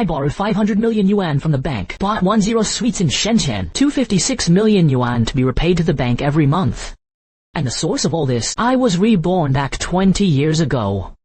I borrowed 500 million yuan from the bank, bought 10 suites in Shenzhen, 256 million yuan to be repaid to the bank every month. And the source of all this, I was reborn back 20 years ago.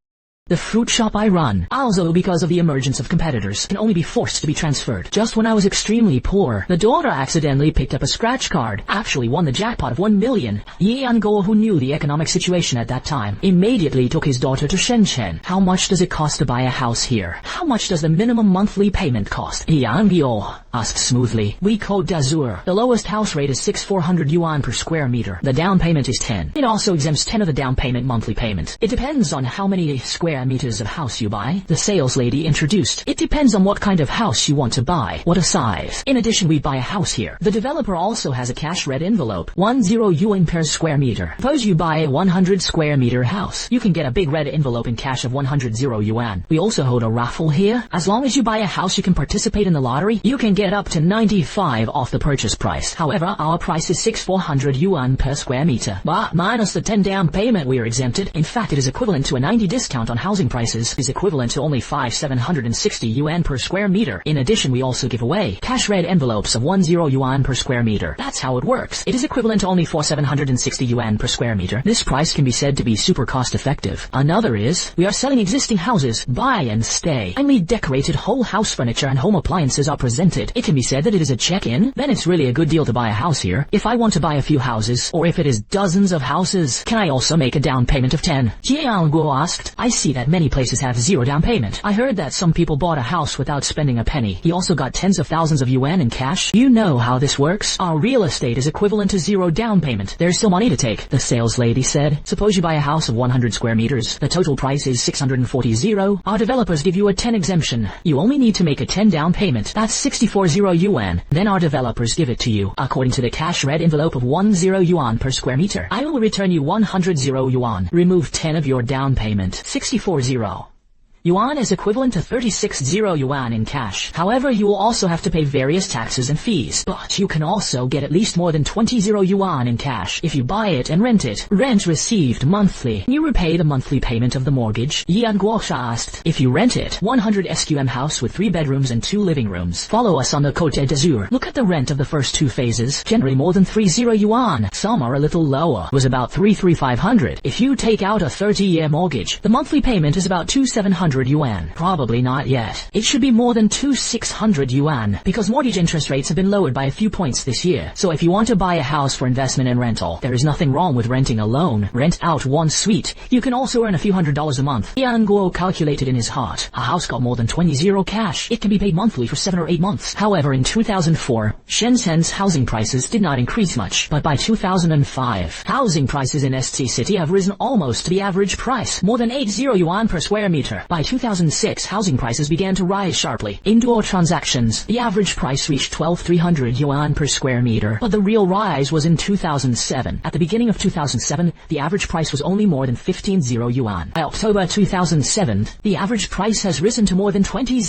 The fruit shop I run, also because of the emergence of competitors, can only be forced to be transferred. Just when I was extremely poor, the daughter accidentally picked up a scratch card, actually won the jackpot of 1 million. Anguo, who knew the economic situation at that time, immediately took his daughter to Shenzhen. How much does it cost to buy a house here? How much does the minimum monthly payment cost? Anguo asked smoothly. We Côte d'Azur. The lowest house rate is 6,400 yuan per square meter. The down payment is 10. It also exempts 10 of the down payment monthly payment. It depends on how many square meters of house you buy, the sales lady introduced. It depends on what kind of house you want to buy, what a size. In addition, we buy a house here. The developer also has a cash red envelope, 10 yuan per square meter. Suppose you buy a 100 square meter house. You can get a big red envelope in cash of 100 yuan. We also hold a raffle here. As long as you buy a house, you can participate in the lottery. You can get up to 95 off the purchase price. However, our price is 6,400 yuan per square meter. But minus the 10 down payment, we are exempted. In fact, it is equivalent to a 90 discount on housing prices, is equivalent to only 5,760 yuan per square meter. In addition, we also give away cash red envelopes of 10 yuan per square meter. That's how it works. It is equivalent to only 4,760 yuan per square meter. This price can be said to be super cost effective. Another is, we are selling existing houses, buy and stay. Finely decorated whole house furniture and home appliances are presented. It can be said that it is a check-in. Then it's really a good deal to buy a house here. If I want to buy a few houses, or if it is dozens of houses, can I also make a down payment of 10? Jianguo asked. I see that many places have 0 down payment. I heard that some people bought a house without spending a penny. He also got tens of thousands of yuan in cash. You know how this works. Our real estate is equivalent to 0 down payment. There's still money to take, the sales lady said. Suppose you buy a house of 100 square meters. The total price is 640. Our developers give you a 10 exemption. You only need to make a 10 down payment. That's 64 yuan. Then our developers give it to you. According to the cash red envelope of 10 yuan per square meter, I will return you 100 yuan. Remove 10 of your down payment. 64 yuan is equivalent to 36 yuan in cash. However, you will also have to pay various taxes and fees. But you can also get at least more than 20 yuan in cash if you buy it and rent it. Rent received monthly. You repay the monthly payment of the mortgage. Guo asked. If you rent it, 100 SQM house with 3 bedrooms and 2 living rooms. Follow us on the Côte d'Azur. Look at the rent of the first 2 phases. Generally more than 30 yuan. Some are a little lower. It was about 3,500. If you take out a 30-year mortgage, the monthly payment is about 2,700 yuan. Probably not yet. It should be more than 2,600 yuan, because mortgage interest rates have been lowered by a few points this year. So if you want to buy a house for investment and rental, there is nothing wrong with renting alone. Rent out 1 suite. You can also earn a few $100s a month. Anguo calculated in his heart. A house got more than 20 cash. It can be paid monthly for 7 or 8 months. However, in 2004, Shenzhen's housing prices did not increase much. But by 2005, housing prices in SC City have risen almost to the average price, more than 80 yuan per square meter. By 2006, housing prices began to rise sharply. Indoor transactions, the average price reached 12,300 yuan per square meter. But the real rise was in 2007. At the beginning of 2007, the average price was only more than 15 yuan. By October 2007, the average price has risen to more than 20.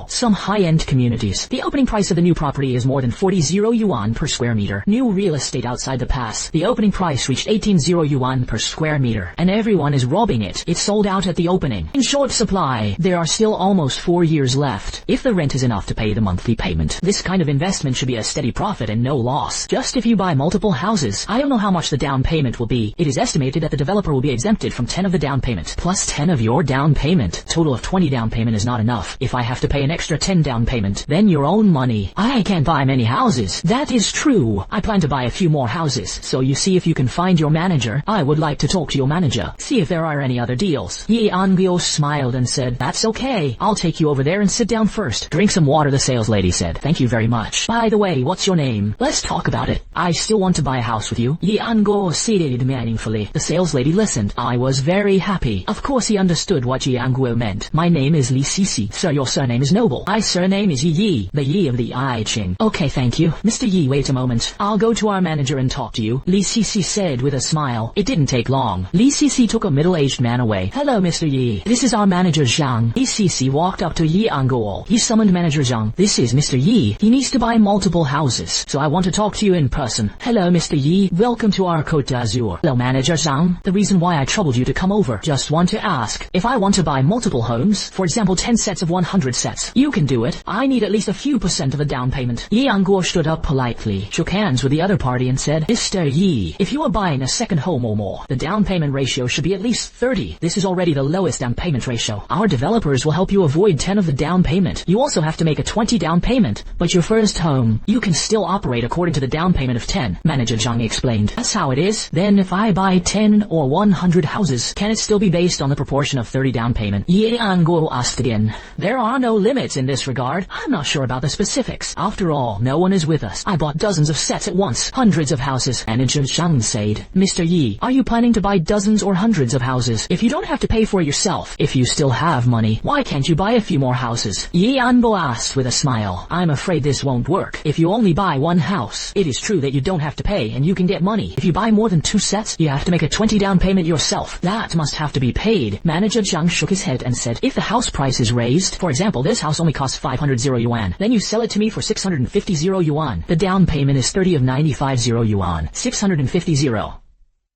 Some high-end communities, the opening price of the new property is more than 40 yuan per square meter. New real estate outside the pass, the opening price reached 18 yuan per square meter. And everyone is robbing it. It sold out at the opening. In short supply. There are still almost 4 years left. If the rent is enough to pay the monthly payment, this kind of investment should be a steady profit and no loss. Just if you buy multiple houses, I don't know how much the down payment will be. It is estimated that the developer will be exempted from 10 of the down payment, plus 10 of your down payment. Total of 20 down payment is not enough. If I have to pay an extra 10 down payment, then your own money. I can't buy many houses. That is true. I plan to buy a few more houses. So you see if you can find your manager. I would like to talk to your manager. See if there are any other deals. Anguo smiled and said, that's okay. I'll take you over there and sit down first. Drink some water, the sales lady said. Thank you very much. By the way, what's your name? Let's talk about it. I still want to buy a house with you. Anguo said meaningfully. The sales lady listened. I was very happy. Of course he understood what Anguo meant. My name is Li Sisi. Sir, your surname is Noble. My surname is Yi, the Yi of the I Ching. Okay, thank you. Mr. Yi, wait a moment. I'll go to our manager and talk to you. Li Sisi said with a smile. It didn't take long. Li Sisi took a middle-aged man away. Hello, Mr. Yi. This is our manager Manager Zhang. ECC walked up to Yi Anguo. He summoned Manager Zhang. This is Mr. Yi. He needs to buy multiple houses, so I want to talk to you in person. Hello, Mr. Yi. Welcome to our Côte d'Azur. Hello, Manager Zhang. The reason why I troubled you to come over. Just want to ask, if I want to buy multiple homes, for example 10 sets of 100 sets, you can do it. I need at least a few % of the down payment. Yi Anguo stood up politely, shook hands with the other party and said, Mr. Yi, if you are buying a second home or more, the down payment ratio should be at least 30. This is already the lowest down payment ratio. Our developers will help you avoid 10 of the down payment. You also have to make a 20 down payment, but your first home, you can still operate according to the down payment of 10. Manager Zhang explained. That's how it is. Then if I buy 10 or 100 houses, can it still be based on the proportion of 30 down payment? Yi Anguo asked again. There are no limits in this regard. I'm not sure about the specifics. After all, no one is with us. I bought dozens of sets at once, hundreds of houses. Manager Zhang said, Mr. Yi, are you planning to buy dozens or hundreds of houses? If you don't have to pay for it yourself, if you still have money, why can't you buy a few more houses? Yi Anguo asked with a smile. I'm afraid this won't work. If you only buy one house, it is true that you don't have to pay and you can get money. If you buy more than 2 sets, you have to make a 20 down payment yourself. That must have to be paid. Manager Zhang shook his head and said, if the house price is raised, for example, this house only costs 500 yuan, then you sell it to me for 650 yuan. The down payment is 30 of 95 yuan. 650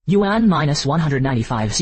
yuan minus 195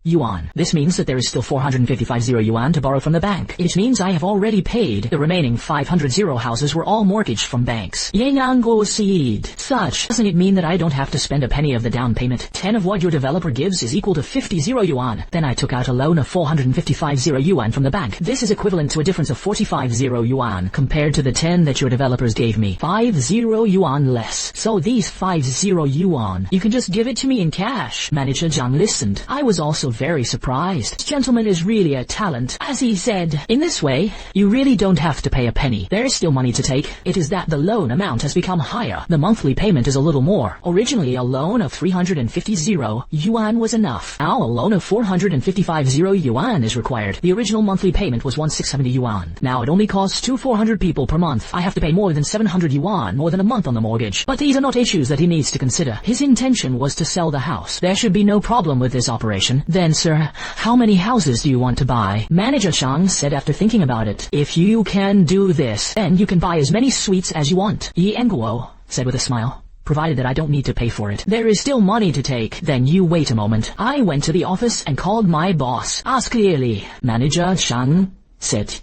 yuan. This means that there is still 455 yuan to borrow from the bank. It means I have already paid. The remaining 500 houses were all mortgaged from banks. Yang Anguo said, such, doesn't it mean that I don't have to spend a penny of the down payment? 10 of what your developer gives is equal to 50 yuan. Then I took out a loan of 455 yuan from the bank. This is equivalent to a difference of 45 yuan compared to the 10 that your developers gave me. 50 yuan less. So these 50 yuan, you can just give it to me in cash. Manager Zhang listened. I was also very surprised. This gentleman is really a talent. As he said, in this way, you really don't have to pay a penny. There is still money to take. It is that the loan amount has become higher. The monthly payment is a little more. Originally, a loan of 350 yuan was enough. Now, a loan of 455 yuan is required. The original monthly payment was 1670 yuan. Now, it only costs 400 people per month. I have to pay more than 700 yuan more than a month on the mortgage. But these are not issues that he needs to consider. His intention was to sell the house. There should be no problem with this operation. Then, sir, how many houses do you want to buy? Manager Zhang said after thinking about it. If you can do this, then you can buy as many suites as you want. Yi Anguo said with a smile. Provided that I don't need to pay for it. There is still money to take. Then you wait a moment. I went to the office and called my boss. Ask clearly. Manager Zhang said.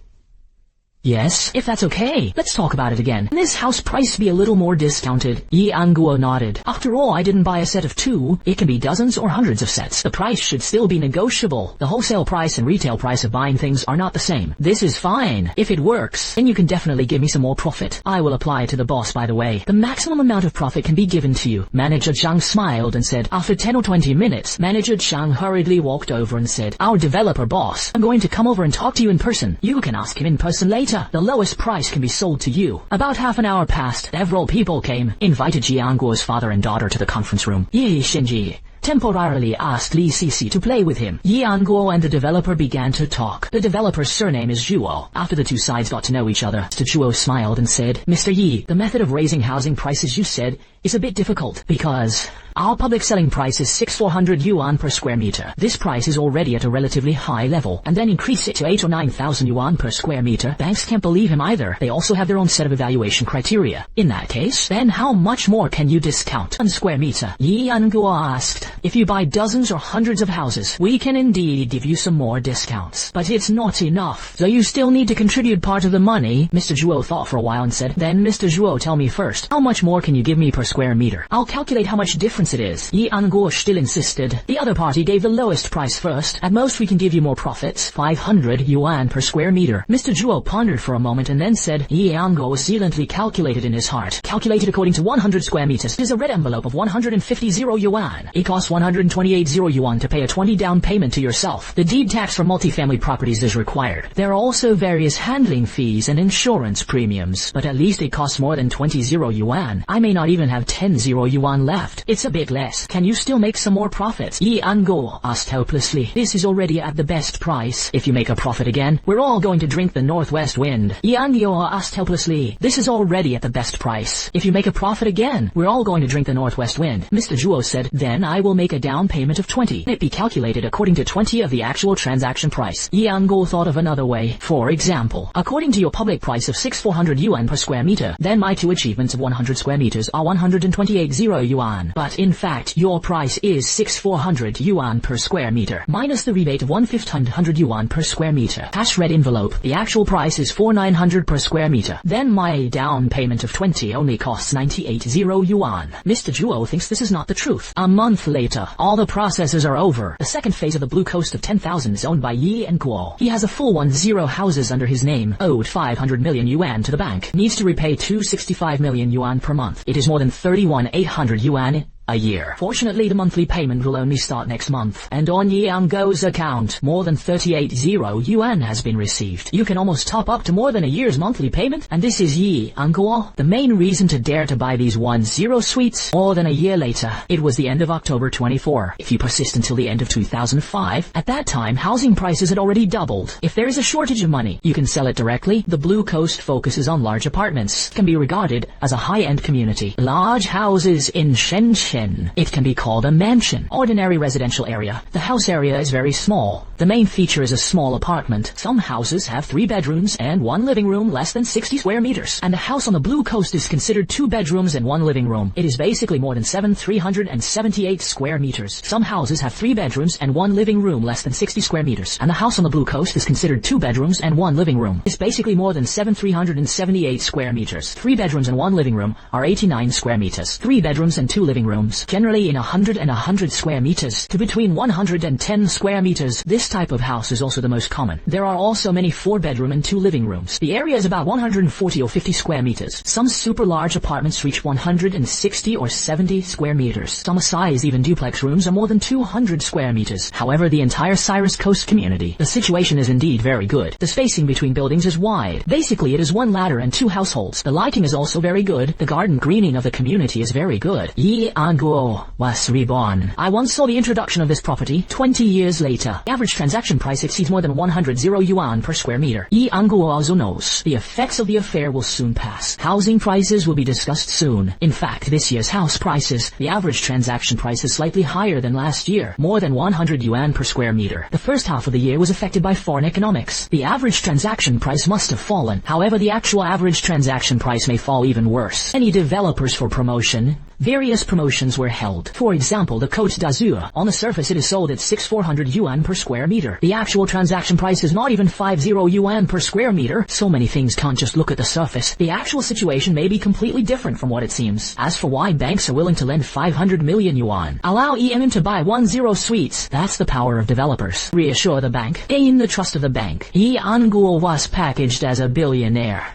Yes, if that's okay, let's talk about it again. Can this house price be a little more discounted? Yi Anguo nodded. After all, I didn't buy a set of 2. It can be dozens or hundreds of sets. The price should still be negotiable. The wholesale price and retail price of buying things are not the same. This is fine. If it works, then you can definitely give me some more profit. I will apply it to the boss, by the way. The maximum amount of profit can be given to you. Manager Zhang smiled and said, after 10 or 20 minutes, Manager Zhang hurriedly walked over and said, our developer boss, I'm going to come over and talk to you in person. You can ask him in person later. The lowest price can be sold to you. About half an hour passed. Several people came, invited Ji Anguo's father and daughter to the conference room. Yi Shinji temporarily asked Li Cici to play with him. Yi Anguo and the developer began to talk. The developer's surname is Zhuo. After the two sides got to know each other, Mr. Zhuo smiled and said, Mr. Yi, the method of raising housing prices you said is a bit difficult because our public selling price is 6,400 yuan per square meter. This price is already at a relatively high level, and then increase it to 8 or 9,000 yuan per square meter. Banks can't believe him either. They also have their own set of evaluation criteria. In that case, then how much more can you discount on square meter? Yi Anguo asked. If you buy dozens or hundreds of houses, we can indeed give you some more discounts. But it's not enough. So you still need to contribute part of the money. Mr. Zhuo thought for a while and said, then Mr. Zhuo, tell me first, how much more can you give me per square meter? I'll calculate how much difference it is. Yi Anguo still insisted. The other party gave the lowest price first. At most we can give you more profits, 500 yuan per square meter. Mr. Zhuo pondered for a moment and then said, Yi Anguo silently calculated in his heart. Calculated according to 100 square meters. It is a red envelope of 150 yuan. It costs 128 yuan to pay a 20 down payment to yourself. The deed tax for multifamily properties is required. There are also various handling fees and insurance premiums, but at least it costs more than 20 yuan. I may not even have have 10 yuan left. It's a bit less. Can you still make some more profits? Anguo asked helplessly. This is already at the best price. If you make a profit again, we're all going to drink the northwest wind. Anguo asked helplessly. This is already at the best price. If you make a profit again, we're all going to drink the northwest wind. Mr. Zhuo said, then I will make a down payment of 20. It be calculated according to 20 of the actual transaction price. Anguo thought of another way. For example, according to your public price of 6,400 yuan per square meter, then my two achievements of 100 square meters are 128 yuan. But in fact, your price is 6,400 yuan per square meter, minus the rebate of 1,500 yuan per square meter. Hash red envelope. The actual price is 4,900 per square meter. Then my down payment of 20 only costs 98 yuan. Mr. Zhuo thinks this is not the truth. A month later, all the processes are over. The second phase of the Blue Coast of 10,000 is owned by Anguo. He has a full 10 houses under his name, owed 500 million yuan to the bank, needs to repay 265 million yuan per month. It is more than 31,800 yuan a year. Fortunately, the monthly payment will only start next month, and on Anguo's account, more than 38 yuan has been received. You can almost top up to more than a year's monthly payment, and this is Anguo. The main reason to dare to buy these 10 suites more than a year later. It was the end of October 24. If you persist until the end of 2005, at that time, housing prices had already doubled. If there is a shortage of money, you can sell it directly. The Blue Coast focuses on large apartments. Can be regarded as a high-end community. Large houses in Shenzhen. It can be called a mansion. Ordinary residential area. The house area is very small. The main feature is a small apartment. Some houses have 3 bedrooms and 1 living room less than 60 square meters. And a house on the Blue Coast is considered 2 bedrooms and 1 living room. It is basically more than 378 square meters. Some houses have 3 bedrooms and 1 living room less than 60 square meters. And the house on the Blue Coast is considered 2 bedrooms and 1 living room. It's basically more than 378 square meters. 3 bedrooms and 1 living room are 89 square meters. 3 bedrooms and 2 living rooms, generally in 100 and 100 square meters to between 110 square meters. This type of house is also the most common. There are also many 4-bedroom and 2 living rooms. The area is about 140 or 50 square meters. Some super large apartments reach 160 or 70 square meters. Some size even duplex rooms are more than 200 square meters. However, the entire Cyrus Coast community, the situation is indeed very good. The spacing between buildings is wide. Basically, it is 1 ladder and 2 households. The lighting is also very good. The garden greening of the community is very good. Anguo was reborn. I once saw the introduction of this property 20 years later. The average transaction price exceeds more than 100 yuan per square meter. Anguo also knows the effects of the affair will soon pass. Housing prices will be discussed soon. In fact, this year's house prices, the average transaction price is slightly higher than last year, more than 100 yuan per square meter. The first half of the year was affected by foreign economics. The average transaction price must have fallen. However, the actual average transaction price may fall even worse. Any developers for promotion? Various promotions were held. For example, the Côte d'Azur. On the surface it is sold at 6,400 yuan per square meter. The actual transaction price is not even 50 yuan per square meter. So many things can't just look at the surface. The actual situation may be completely different from what it seems. As for why banks are willing to lend 500 million yuan, allow EM to buy 10 suites, that's the power of developers. Reassure the bank. Gain the trust of the bank. Anguo was packaged as a billionaire.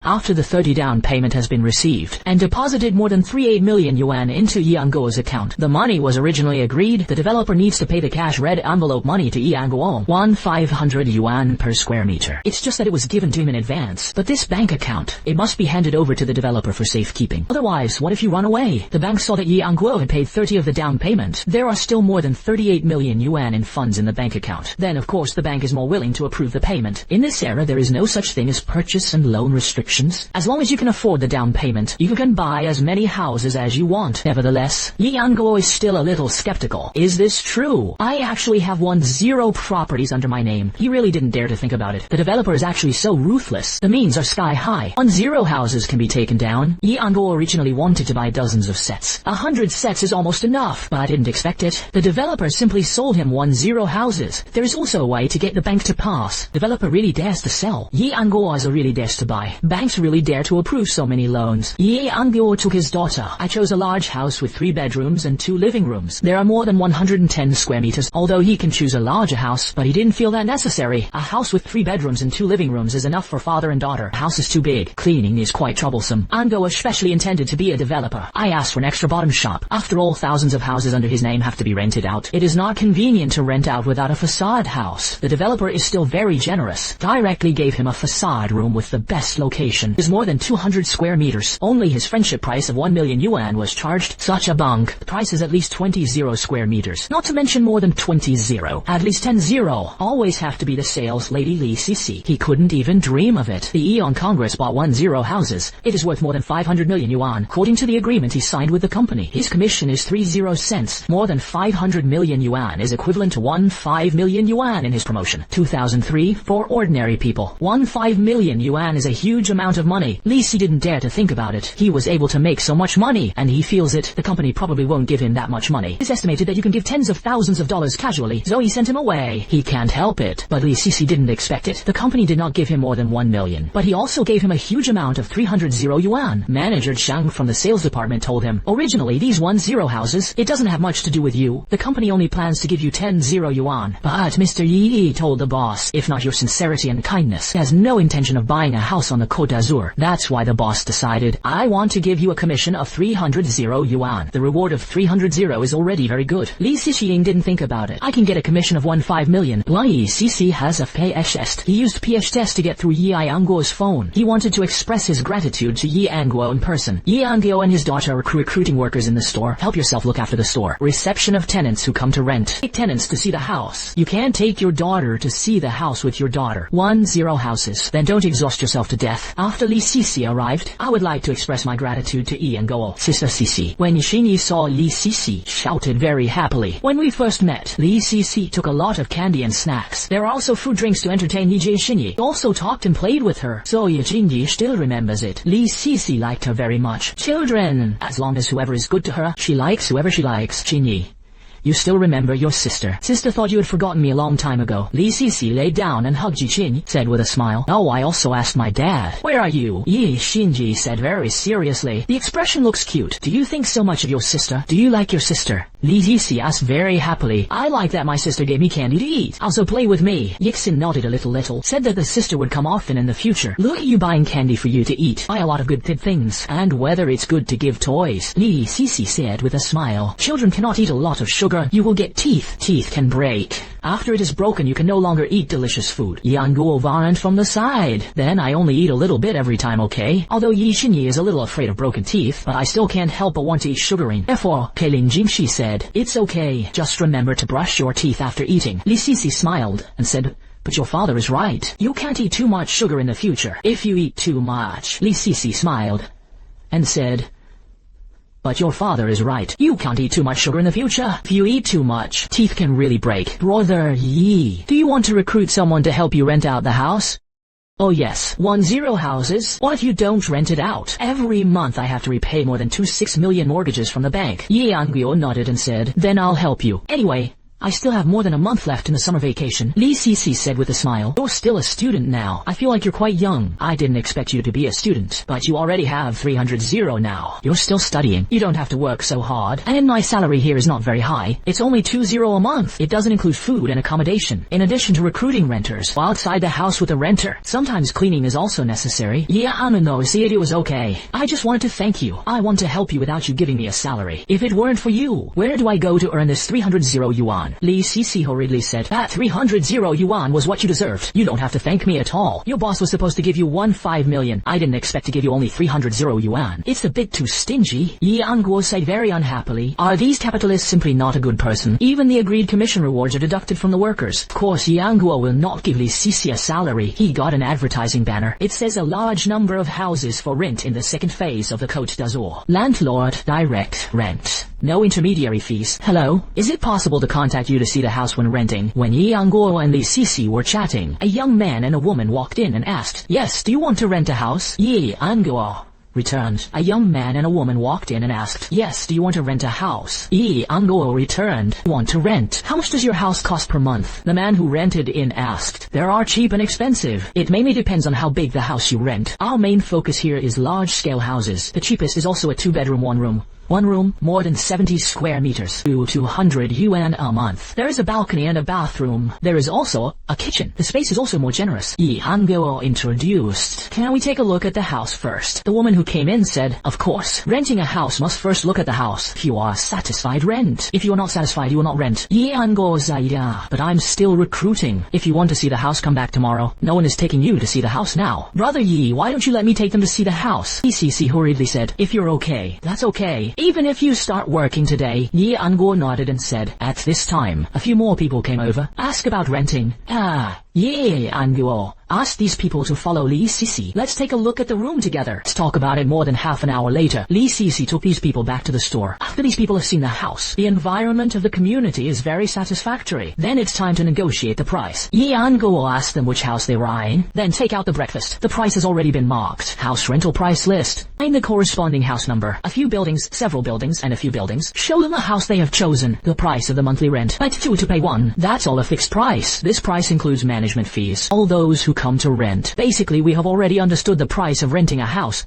After the 30 down payment has been received and deposited more than 38 million yuan into Anguo's account, the money was originally agreed. The developer needs to pay the cash red envelope money to Anguo, 1,500 yuan per square meter. It's just that it was given to him in advance. But this bank account, it must be handed over to the developer for safekeeping. Otherwise, what if you run away? The bank saw that Anguo had paid 30 of the down payment. There are still more than 38 million yuan in funds in the bank account. Then, of course, the bank is more willing to approve the payment. In this era, there is no such thing as purchase and loan restrictions. As long as you can afford the down payment, you can buy as many houses as you want. Nevertheless, Anguo is still a little skeptical. Is this true? I actually have 10 properties under my name. He really didn't dare to think about it. The developer is actually so ruthless. The means are sky high. 10 houses can be taken down. Anguo originally wanted to buy dozens of sets. 100 sets is almost enough, but I didn't expect it. The developer simply sold him 10 houses. There is also a way to get the bank to pass. Developer really dares to sell. Anguo also really dares to buy. Banks really dare to approve so many loans. Anguo took his daughter. I chose a large house with 3 bedrooms and 2 living rooms. There are more than 110 square meters, although he can choose a larger house, but he didn't feel that necessary. A house with 3 bedrooms and 2 living rooms is enough for father and daughter. House is too big. Cleaning is quite troublesome. Anguo especially intended to be a developer. I asked for an extra bottom shop. After all, thousands of houses under his name have to be rented out. It is not convenient to rent out without a facade house. The developer is still very generous. Directly gave him a facade room with the best location location is more than 200 square meters. Only his friendship price of 1 million yuan was charged. Such a bunk. The price is at least 20 square meters. Not to mention more than 20 at least 10 Always have to be the sales lady Li Cixi. He couldn't even dream of it. The Eon Congress bought 10 houses. It is worth more than 500 million yuan. According to the agreement he signed with the company, his commission is 30 cents. More than 500 million yuan is equivalent to 15 million yuan in his promotion. 2003 for ordinary people. 15 million yuan is a huge amount of money. Li Cixi didn't dare to think about it. He was able to make so much money, and he feels it. The company probably won't give him that much money. It's estimated that you can give tens of thousands of dollars casually. Zoe sent him away. He can't help it. But Li Cixi didn't expect it. The company did not give him more than 1 million. But he also gave him a huge amount of 300 yuan. Manager Zhang from the sales department told him, originally these 10 houses, it doesn't have much to do with you. The company only plans to give you 10 yuan. But Mr. Yi told the boss, if not your sincerity and kindness, he has no intention of buying a house on the Côte d'Azur. That's why the boss decided, I want to give you a commission of 300 yuan. The reward of 300 is already very good. Li Cixi didn't think about it. I can get a commission of 15 million. Li Cixi has a PH test. He used PH test to get through Yi Anguo's phone. He wanted to express his gratitude to Yi Anguo in person. Yi Anguo and his daughter are recruiting workers in the store. Help yourself look after the store. Reception of tenants who come to rent. Take tenants to see the house. You can't take your daughter to see the house with your daughter. 10 houses. Then don't exhaust yourself to death. After Li Cixi arrived, I would like to express my gratitude to Yi Anguo. Sister Cixi. When Xinyi saw Li Cixi, shouted very happily. When we first met, Li Cixi took a lot of candy and snacks. There are also food drinks to entertain Yi Xinyi. Also talked and played with her. So Yi Xinyi still remembers it. Li Cixi liked her very much. Children. As long as whoever is good to her, she likes whoever she likes. Xinyi. You still remember your sister. Sister thought you had forgotten me a long time ago. Li Cixi laid down and hugged Yi Xinyi, said with a smile. Oh, I also asked my dad. Where are you? Yi Xinyi said very seriously. The expression looks cute. Do you think so much of your sister? Do you like your sister? Li Cixi asked very happily. I like that my sister gave me candy to eat. Also play with me. Yixin nodded a little, said that the sister would come often in the future. Look at you buying candy for you to eat. Buy a lot of good things. And whether it's good to give toys. Li Cixi said with a smile. Children cannot eat a lot of sugar. You will get teeth. Teeth can break. After it is broken, you can no longer eat delicious food. Yanguo warned from the side. Then I only eat a little bit every time, okay? Although Yi Xinyi is a little afraid of broken teeth, but I still can't help but want to eat sugaring. Therefore, Kailin Jingxi said, it's okay. Just remember to brush your teeth after eating. Li Cixi smiled and said, but your father is right. You can't eat too much sugar in the future. If you eat too much. Li Cixi smiled and said, but your father is right. You can't eat too much sugar in the future. If you eat too much, teeth can really break. Brother Yi, do you want to recruit someone to help you rent out the house? Oh yes, 10 houses. What if you don't rent it out? Every month I have to repay more than 26 million mortgages from the bank. Yi Anguo nodded and said, then I'll help you. Anyway, I still have more than a month left in the summer vacation. Li Cixi said with a smile. You're still a student now. I feel like you're quite young. I didn't expect you to be a student, but you already have 300 now. You're still studying. You don't have to work so hard. And my salary here is not very high. It's only 20 a month. It doesn't include food and accommodation. In addition to recruiting renters while outside the house with a renter. Sometimes cleaning is also necessary. Yeah, I know, see it was okay. I just wanted to thank you. I want to help you without you giving me a salary. If it weren't for you, where do I go to earn this 300 yuan? Li Cixi hurriedly said, that 300 yuan was what you deserved. You don't have to thank me at all. Your boss was supposed to give you 15 million. I didn't expect to give you only 300 yuan. It's a bit too stingy. Yi Anguo said very unhappily. Are these capitalists simply not a good person? Even the agreed commission rewards are deducted from the workers. Of course, Yi Anguo will not give Li Cixi a salary. He got an advertising banner. It says a large number of houses for rent in the second phase of the Côte d'Azur. Landlord, direct rent. No intermediary fees. Hello, is it possible to contact you to see the house when renting? When Yi Anguo and Li Cixi were chatting, a young man and a woman walked in and asked, yes, do you want to rent a house? Yi Anguo returned. A young man and a woman walked in and asked, yes, do you want to rent a house? Yi Anguo returned, want to rent. How much does your house cost per month? The man who rented in asked. There are cheap and expensive. It mainly depends on how big the house you rent. Our main focus here is large-scale houses. The cheapest is also a 2-bedroom, 1-room. One room, more than 70 square meters, 200 yuan a month. There is a balcony and a bathroom. There is also a kitchen. The space is also more generous. Anguo introduced. Can we take a look at the house first? The woman who came in said, of course, renting a house must first look at the house. If you are satisfied, rent. If you are not satisfied, you will not rent. But I'm still recruiting. If you want to see the house, come back tomorrow. No one is taking you to see the house now. Brother Yi, why don't you let me take them to see the house? ECC hurriedly said, if you're okay, that's okay. Even if you start working today. Anguo nodded and said, at this time, a few more people came over. Ask about renting. Anguo asked these people to follow Li Sisi. Let's take a look at the room together. Let's talk about it. More than half an hour later, Li Sisi took these people back to the store. After these people have seen the house, the environment of the community is very satisfactory. Then it's time to negotiate the price. Anguo asked them which house they were eyeing. Then take out the breakfast. The price has already been marked. House rental price list. Find the corresponding house number. A few buildings, several buildings, and a few buildings. Show them the house they have chosen. The price of the monthly rent. But two to pay one. That's all a fixed price. This price includes management fees. All those who come to rent. Basically, we have already understood the price of renting a house.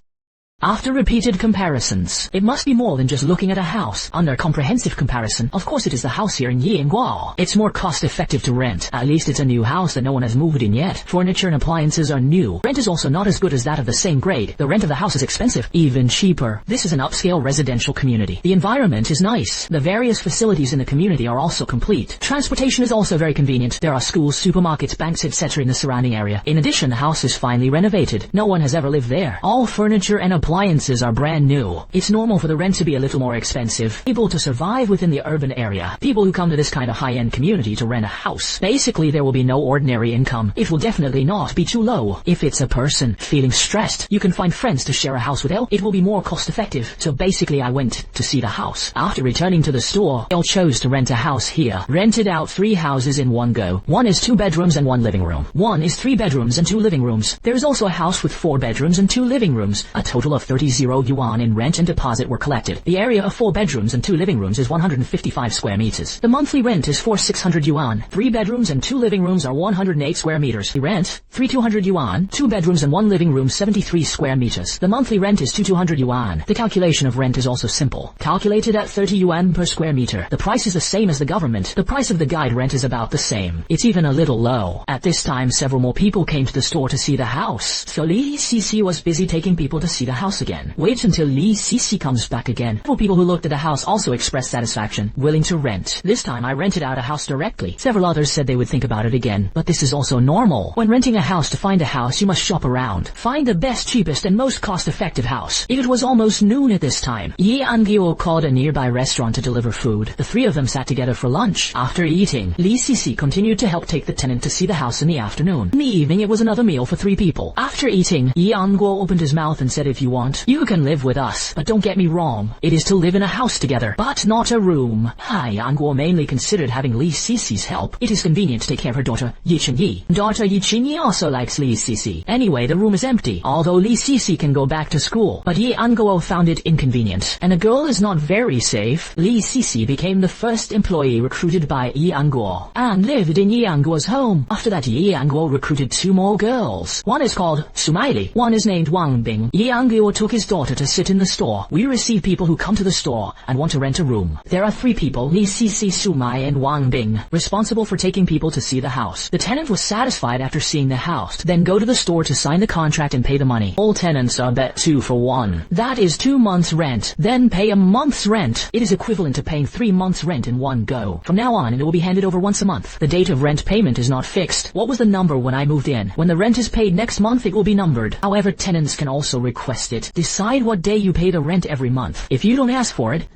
After repeated comparisons, it must be more than just looking at a house. Under comprehensive comparison, of course it is the house here in Anguo. It's more cost-effective to rent. At least it's a new house that no one has moved in yet. Furniture and appliances are new. Rent is also not as good as that of the same grade. The rent of the house is expensive, even cheaper. This is an upscale residential community. The environment is nice. The various facilities in the community are also complete. Transportation is also very convenient. There are schools, supermarkets, banks, etc. in the surrounding area. In addition, the house is finely renovated. No one has ever lived there. All furniture and appliances are brand new. It's normal for the rent to be a little more expensive. Able to survive within the urban area. People who come to this kind of high-end community to rent a house. Basically, there will be no ordinary income. It will definitely not be too low. If it's a person feeling stressed, you can find friends to share a house with. It will be more cost-effective. So basically, I went to see the house. After returning to the store, I chose to rent a house here. Rented out 3 houses in one go. One is 2 bedrooms and 1 living room. One is 3 bedrooms and 2 living rooms. There is also a house with 4 bedrooms and 2 living rooms. A total of 30 yuan in rent and deposit were collected. The area of 4 bedrooms and 2 living rooms is 155 square meters. The monthly rent is 600 yuan. 3 bedrooms and 2 living rooms are 108 square meters. The rent, 200 yuan. 2 bedrooms and 1 living room, 73 square meters. The monthly rent is 200 yuan. The calculation of rent is also simple. Calculated at 30 yuan per square meter. The price is the same as the government. The price of the guide rent is about the same. It's even a little low. At this time, several more people came to the store to see the house. So Li Sisi was busy taking people to see the house again. Wait until Li Sisi comes back again. Several people who looked at the house also expressed satisfaction, willing to rent. This time I rented out a house directly. Several others said they would think about it again. But this is also normal. When renting a house, to find a house you must shop around. Find the best, cheapest and most cost-effective house. It was almost noon at this time. Anguo called a nearby restaurant to deliver food. The 3 of them sat together for lunch. After eating, Li Sisi continued to help take the tenant to see the house in the afternoon. In the evening it was another meal for 3 people. After eating, Anguo opened his mouth and said, if you want, you can live with us. But don't get me wrong, it is to live in a house together, but not a room. Anguo mainly considered having Li Sisi's help. It is convenient to take care of her daughter, Yi Chenyi. Daughter Yi Chenyi also likes Li Sisi. Anyway, the room is empty, although Li Sisi can go back to school. But Anguo found it inconvenient. And a girl is not very safe. Li Sisi became the first employee recruited by Anguo and lived in Anguo's home. After that, Anguo recruited 2 more girls. One is called Sumaili. One is named Wang Bing. Anguo took his daughter to sit in the store. We receive people who come to the store and want to rent a room. There are 3 people, Li Sisi, Sumai and Wang Bing, responsible for taking people to see the house. The tenant was satisfied after seeing the house. Then go to the store to sign the contract and pay the money. All tenants are bet 2 for 1. That is 2 months rent. Then pay a month's rent. It is equivalent to paying 3 months rent in one go. From now on, it will be handed over once a month. The date of rent payment is not fixed. What was the number when I moved in? When the rent is paid next month, it will be numbered. However, tenants can also request it. Decide what day you pay the rent every month. If you don't ask for it,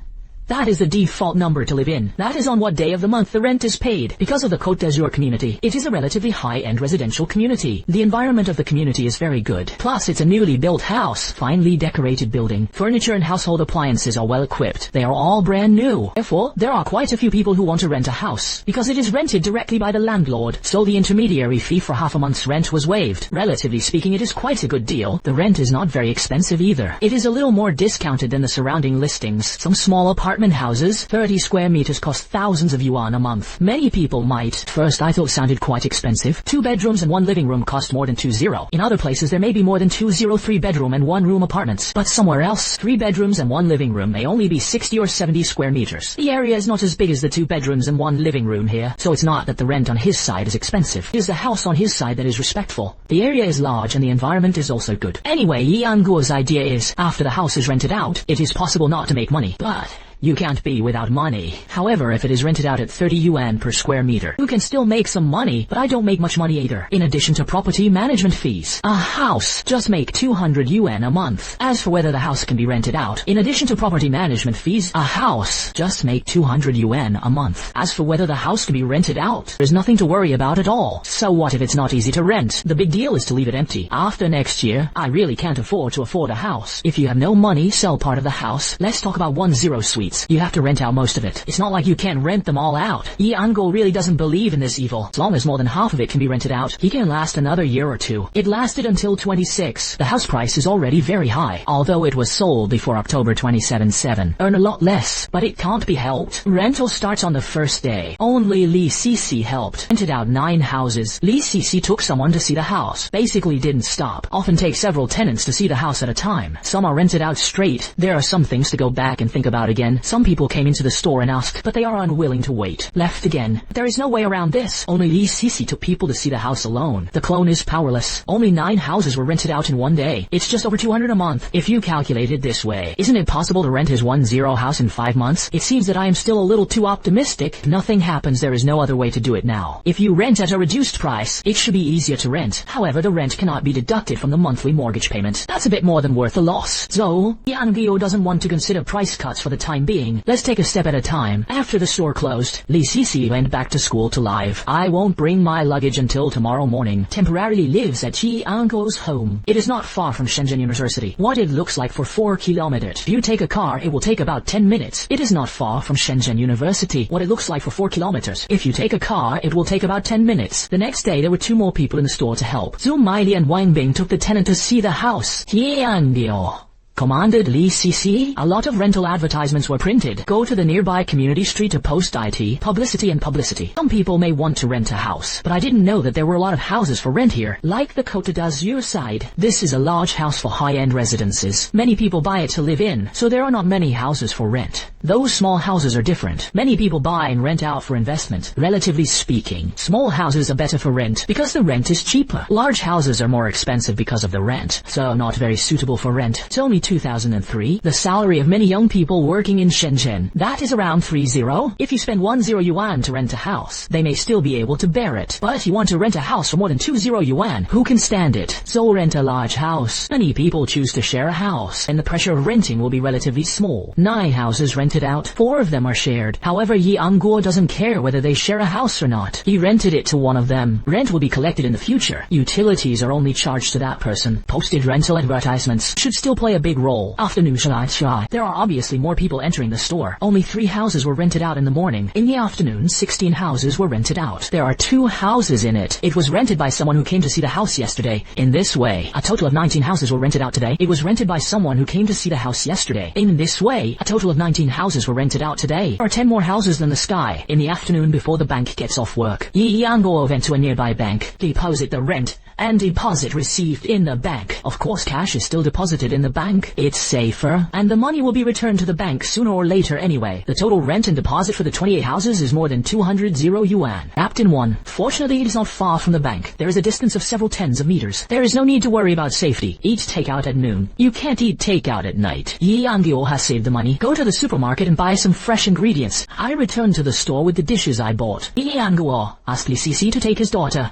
that is the default number to live in. That is on what day of the month the rent is paid. Because of the Côte d'Azur community, it is a relatively high-end residential community. The environment of the community is very good. Plus, it's a newly built house, finely decorated building. Furniture and household appliances are well equipped. They are all brand new. Therefore, there are quite a few people who want to rent a house. Because it is rented directly by the landlord, so the intermediary fee for half a month's rent was waived. Relatively speaking, it is quite a good deal. The rent is not very expensive either. It is a little more discounted than the surrounding listings. Some small apartments Apartment houses, 30 square meters cost thousands of yuan a month. Many people might. First I thought sounded quite expensive. 2 bedrooms and 1 living room cost more than 20. In other places there may be more than 203 bedroom and 1 room apartments. But somewhere else, 3 bedrooms and 1 living room may only be 60 or 70 square meters. The area is not as big as the 2 bedrooms and 1 living room here, so it's not that the rent on his side is expensive. It is the house on his side that is respectful. The area is large and the environment is also good. Anyway, Anguo's idea is, after the house is rented out, it is possible not to make money. But you can't be without money. However, if it is rented out at 30 yuan per square meter, you can still make some money, but I don't make much money either. In addition to property management fees, a house just make 200 yuan a month. As for whether the house can be rented out, in addition to property management fees, a house just make 200 yuan a month. As for whether the house can be rented out, there's nothing to worry about at all. So what if it's not easy to rent? The big deal is to leave it empty. After next year, I really can't afford a house. If you have no money, sell part of the house. Let's talk about 10 suites. You have to rent out most of it. It's not like you can't rent them all out. Anguo really doesn't believe in this evil. As long as more than half of it can be rented out, he can last another year or 2. It lasted until 26. The house price is already very high, although it was sold before October 27. Earn a lot less, but it can't be helped. Rental starts on the first day. Only Li Cici helped. Rented out 9 houses. Li Cici took someone to see the house. Basically didn't stop. Often take several tenants to see the house at a time. Some are rented out straight. There are some things to go back and think about again. Some people came into the store and asked, but they are unwilling to wait. Left again. There is no way around this. Only Li Cici took people to see the house alone. The clone is powerless. Only 9 houses were rented out in one day. It's just over 200 a month. If you calculate it this way, isn't it possible to rent his 10 house in 5 months? It seems that I am still a little too optimistic. Nothing happens. There is no other way to do it now. If you rent at a reduced price, it should be easier to rent. However, the rent cannot be deducted from the monthly mortgage payment. That's a bit more than worth the loss. So, Anguo doesn't want to consider price cuts for the time being. Let's take a step at a time. After the store closed, Li Cici went back to school to live. I won't bring my luggage until tomorrow morning. Temporarily lives at Anguo's home. It is not far from Shenzhen University. What it looks like for 4 kilometers. If you take a car, it will take about 10 minutes. It is not far from Shenzhen University. What it looks like for 4 kilometers. If you take a car, it will take about 10 minutes. The next day, there were 2 more people in the store to help. Zhu Maili and Wang Bing took the tenant to see the house. Anguo commanded Li Cici. A lot of rental advertisements were printed. Go to the nearby community street to post IT, publicity and publicity. Some people may want to rent a house, but I didn't know that there were a lot of houses for rent here. Like the Côte d'Azur side, this is a large house for high-end residences. Many people buy it to live in, so there are not many houses for rent. Those small houses are different. Many people buy and rent out for investment. Relatively speaking, small houses are better for rent because the rent is cheaper. Large houses are more expensive because of the rent, so not very suitable for rent. Tell me 2003, the salary of many young people working in Shenzhen, that is around 30. If you spend 10 yuan to rent a house, they may still be able to bear it. But if you want to rent a house for more than 20 yuan, who can stand it? So rent a large house. Many people choose to share a house, and the pressure of renting will be relatively small. 9 houses rented out, 4 of them are shared. However, Anguo doesn't care whether they share a house or not. He rented it to one of them. Rent will be collected in the future. Utilities are only charged to that person. Posted rental advertisements should still play a big role. Afternoon shy. There are obviously more people entering the store. Only 3 houses were rented out in the morning. In the afternoon, 16 houses were rented out. There are 2 houses in it. It was rented by someone who came to see the house yesterday. In this way, a total of 19 houses were rented out today. It was rented by someone who came to see the house yesterday. In this way, a total of 19 houses were rented out today. There are 10 more houses than the sky. In the afternoon before the bank gets off work, Anguo went to a nearby bank, deposit the rent, and deposit received in the bank. Of course, cash is still deposited in the bank. It's safer, and the money will be returned to the bank sooner or later anyway. The total rent and deposit for the 28 houses is more than 200 yuan. Wrapped in 1. Fortunately, it is not far from the bank. There is a distance of several tens of meters. There is no need to worry about safety. Eat takeout at noon. You can't eat takeout at night. Anguo has saved the money. Go to the supermarket and buy some fresh ingredients. I returned to the store with the dishes I bought. Anguo asked Li Cici to take his daughter.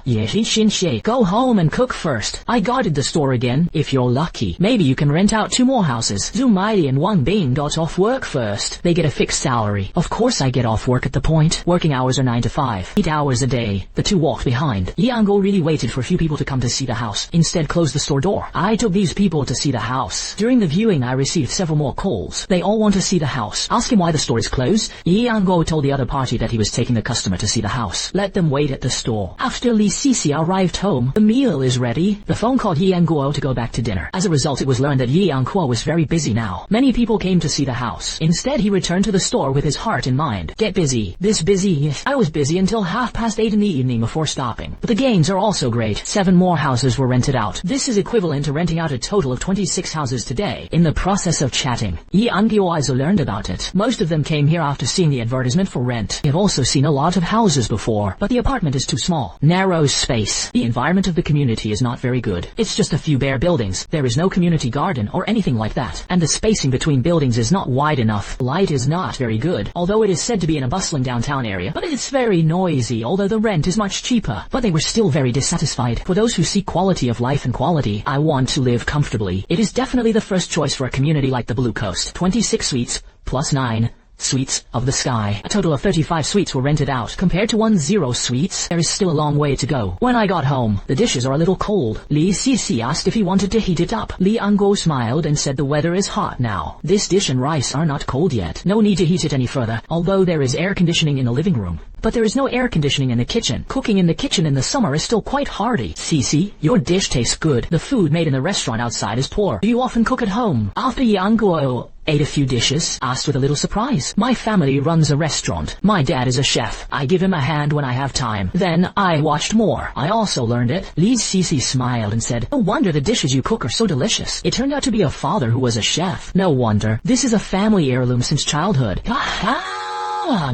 Go home and cook first. I guarded the store again. If you're lucky, maybe you can rent out 2 more houses. Zhu Maili and Wang Bing got off work first. They get a fixed salary. Of course I get off work at the point. Working hours are 9 to 5. 8 hours a day. The 2 walked behind. Anguo really waited for a few people to come to see the house. Instead closed the store door. I took these people to see the house. During the viewing I received several more calls. They all want to see the house. Ask him why the store is closed. Anguo told the other party that he was taking the customer to see the house. Let them wait at the store. After Li Cici arrived home, the meal is ready. The phone called Anguo to go back to dinner. As a result, it was learned that Anguo Anguo was very busy now. Many people came to see the house. Instead, he returned to the store with his heart in mind. Get busy. This busy. I was busy until 8:30 in the evening before stopping. But the gains are also great. 7 more houses were rented out. This is equivalent to renting out a total of 26 houses today. In the process of chatting, Anguo also learned about it. Most of them came here after seeing the advertisement for rent. They've also seen a lot of houses before, but the apartment is too small. Narrow space. The environment of the community is not very good. It's just a few bare buildings. There is no community garden or anything like that. And the spacing between buildings is not wide enough. Light is not very good, although it is said to be in a bustling downtown area. But it's very noisy, although the rent is much cheaper. But they were still very dissatisfied. For those who seek quality of life and quality, I want to live comfortably. It is definitely the first choice for a community like the Blue Coast. 26 suites, plus 9 suites of the sky. A total of 35 suites were rented out. Compared to 10 suites, there is still a long way to go. When I got home, the dishes are a little cold. Li Sisi asked if he wanted to heat it up. Li Anguo smiled and said the weather is hot now. This dish and rice are not cold yet. No need to heat it any further, although there is air conditioning in the living room. But there is no air conditioning in the kitchen. Cooking in the kitchen in the summer is still quite hardy. Sisi, your dish tastes good. The food made in the restaurant outside is poor. Do you often cook at home? After Anguo ate a few dishes, asked with a little surprise. My family runs a restaurant. My dad is a chef. I give him a hand when I have time. Then I watched more. I also learned it. Li Sisi smiled and said, no wonder the dishes you cook are so delicious. It turned out to be a father who was a chef. No wonder. This is a family heirloom since childhood.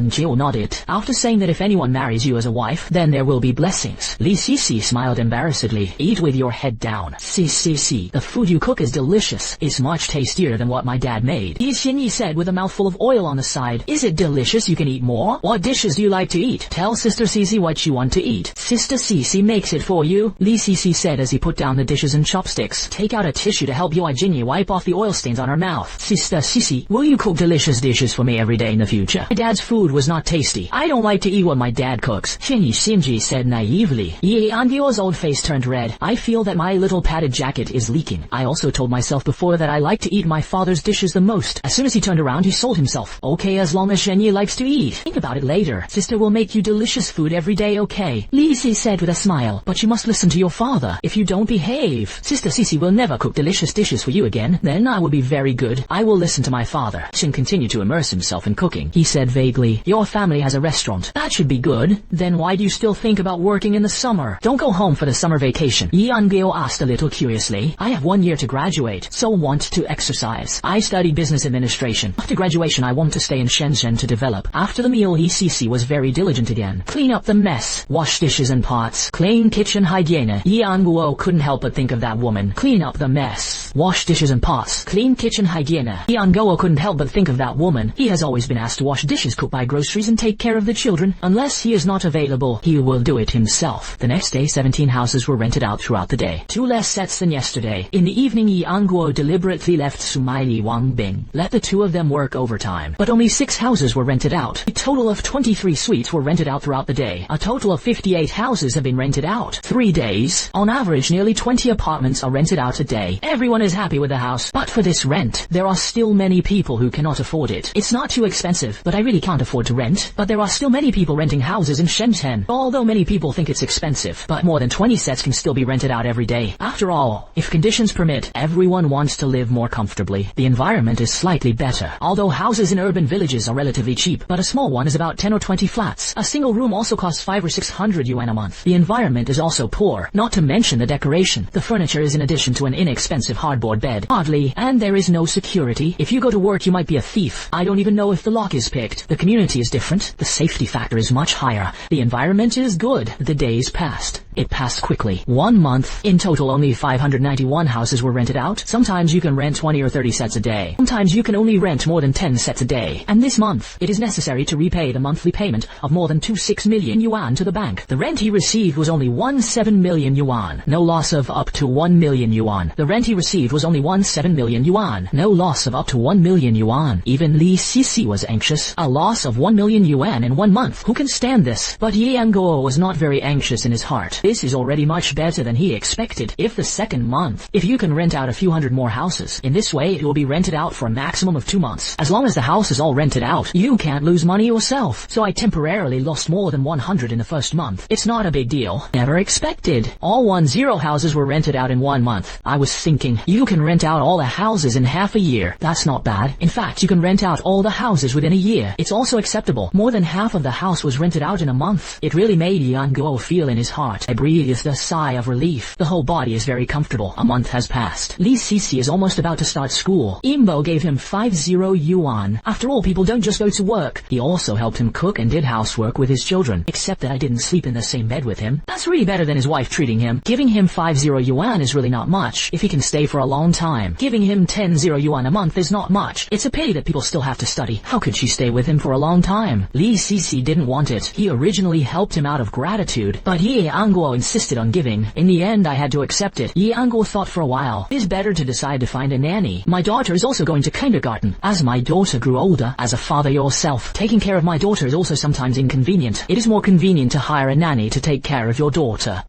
Jill nodded. After saying that if anyone marries you as a wife, then there will be blessings. Li Sisi smiled embarrassedly. Eat with your head down. Sisi, the food you cook is delicious. It's much tastier than what my dad made. Yi Xinyi said with a mouthful of oil on the side. Is it delicious? You can eat more? What dishes do you like to eat? Tell Sister Sisi what you want to eat. Sister Sisi makes it for you. Li Sisi said as he put down the dishes and chopsticks. Take out a tissue to help Yi Xinyi wipe off the oil stains on her mouth. Sister Sisi, will you cook delicious dishes for me every day in the future? My dad's food was not tasty. I don't like to eat what my dad cooks. Xinji said naively. Yi Anguo's old face turned red. I feel that my little padded jacket is leaking. I also told myself before that I like to eat my father's dishes the most. As soon as he turned around, he sold himself. Okay, as long as Xinyi likes to eat. Think about it later. Sister will make you delicious food every day, okay? Li Sisi said with a smile. But you must listen to your father. If you don't behave, Sister Sisi will never cook delicious dishes for you again. Then I will be very good. I will listen to my father. Xin continued to immerse himself in cooking. He said vaguely, your family has a restaurant. That should be good. Then why do you still think about working in the summer? Don't go home for the summer vacation. Yi Anguo asked a little curiously. I have 1 year to graduate, so want to exercise. I study business administration. After graduation, I want to stay in Shenzhen to develop. After the meal, Li Sisi was very diligent again. Clean up the mess. Wash dishes and pots. Clean kitchen hygiene. Yi Anguo couldn't help but think of that woman. Clean up the mess. Wash dishes and pots. Clean kitchen hygiene. Yi Anguo couldn't help but think of that woman. He has always been asked to wash dishes, cook, buy groceries, and take care of the children. Unless he is not available, he will do it himself. The next day, 17 houses were rented out throughout the day. 2 less sets than yesterday. In the evening, Yi Anguo deliberately left Sumaili Wangbing. Let the 2 of them work overtime. But only 6 houses were rented out. A total of 23 suites were rented out throughout the day. A total of 58 houses have been rented out. 3 days. On average, nearly 20 apartments are rented out a day. Everyone is happy with the house. But for this rent, there are still many people who cannot afford it. It's not too expensive, but I really can't afford to rent. But there are still many people renting houses in Shenzhen. Although many people think it's expensive, but more than 20 sets can still be rented out every day. After all, if conditions permit, everyone wants to live more comfortably. The environment is slightly better. Although houses in urban villages are relatively cheap, but a small one is about 10 or 20 flats. A single room also costs 500 or 600 yuan a month. The environment is also poor, not to mention the decoration. The furniture is in addition to an inexpensive hardboard bed. Hardly, and there is no security. If you go to work, you might be a thief. I don't even know if the lock is picked. The community is different. The safety factor is much higher. The environment is good. The days passed. It passed quickly. 1 month. In total, only 591 houses were rented out. Sometimes you can rent 20 or 30 sets a day. Sometimes you can only rent more than 10 sets a day. And this month, it is necessary to repay the monthly payment of more than 26 million yuan to the bank. The rent he received was only 17 million yuan. No loss of up to 1 million yuan. The rent he received was only 17 million yuan. No loss of up to 1 million yuan. Even Li Sisi was anxious. A loss of 1 million yuan in 1 month. Who can stand this? But Yi Anguo was not very anxious in his heart. This is already much better than he expected. If the second month, if you can rent out a few hundred more houses, in this way it will be rented out for a maximum of 2 months. As long as the house is all rented out, you can't lose money yourself. So I temporarily lost more than 100 in the first month. It's not a big deal. Never expected. All 10 houses were rented out in 1 month. I was thinking, you can rent out all the houses in half a year. That's not bad. In fact, you can rent out all the houses within a year. It's also acceptable. More than half of the house was rented out in a month. It really made Anguo feel in his heart. I breathed a sigh of relief. The whole body is very comfortable. A month has passed. Li Sisi is almost about to start school. Imbo gave him 50 yuan. After all, people don't just go to work. He also helped him cook and did housework with his children. Except that I didn't sleep in the same bed with him. That's really better than his wife treating him. Giving him 50 yuan is really not much if he can stay for a long time. Giving him 10 yuan a month is not much. It's a pity that people still have to study. How could she stay with him for a long time? Li Sisi didn't want it. He originally helped him out of gratitude, but Ye Anguo insisted on giving. In the end, I had to accept it. Ye Anguo thought for a while. It's better to decide to find a nanny. My daughter is also going to kindergarten. As my daughter grew older, as a father yourself, taking care of my daughter is also sometimes inconvenient. It is more convenient to hire a nanny to take care of your daughter.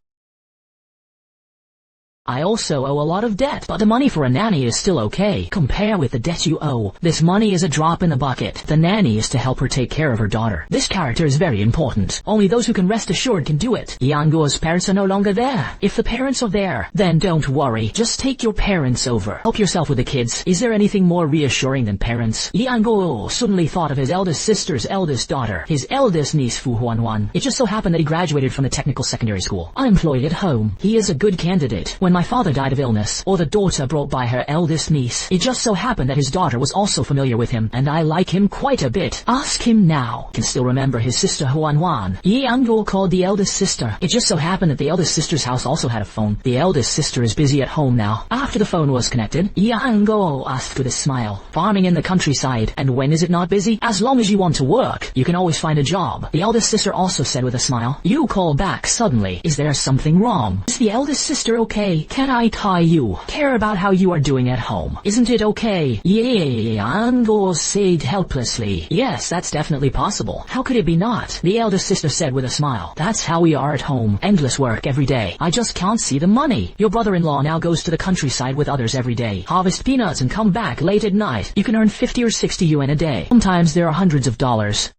I also owe a lot of debt, but the money for a nanny is still okay. Compare with the debt you owe. This money is a drop in the bucket. The nanny is to help her take care of her daughter. This character is very important. Only those who can rest assured can do it. Yanguo's parents are no longer there. If the parents are there, then don't worry. Just take your parents over. Help yourself with the kids. Is there anything more reassuring than parents? Yanguo suddenly thought of his eldest sister's eldest daughter, his eldest niece Fu Huanhuan. It just so happened that he graduated from the technical secondary school. Unemployed at home. He is a good candidate. When my father died of illness, or the daughter brought by her eldest niece, it just so happened that his daughter was also familiar with him, and I like him quite a bit. Ask him now. Can still remember his sister Huanhuan. Ye Anguo called the eldest sister. It just so happened that the eldest sister's house also had a phone. The eldest sister is busy at home now. After the phone was connected, Ye Anguo asked with a smile, farming in the countryside, and when is it not busy? As long as you want to work, you can always find a job. The eldest sister also said with a smile. You call back suddenly. Is there something wrong? Is the eldest sister okay? Can I tie you? Care about how you are doing at home. Isn't it okay? Ye Anguo said helplessly. Yes, that's definitely possible. How could it be not? The eldest sister said with a smile. That's how we are at home. Endless work every day. I just can't see the money. Your brother-in-law now goes to the countryside with others every day. Harvest peanuts and come back late at night. You can earn 50 or 60 yuan a day. Sometimes there are hundreds of dollars.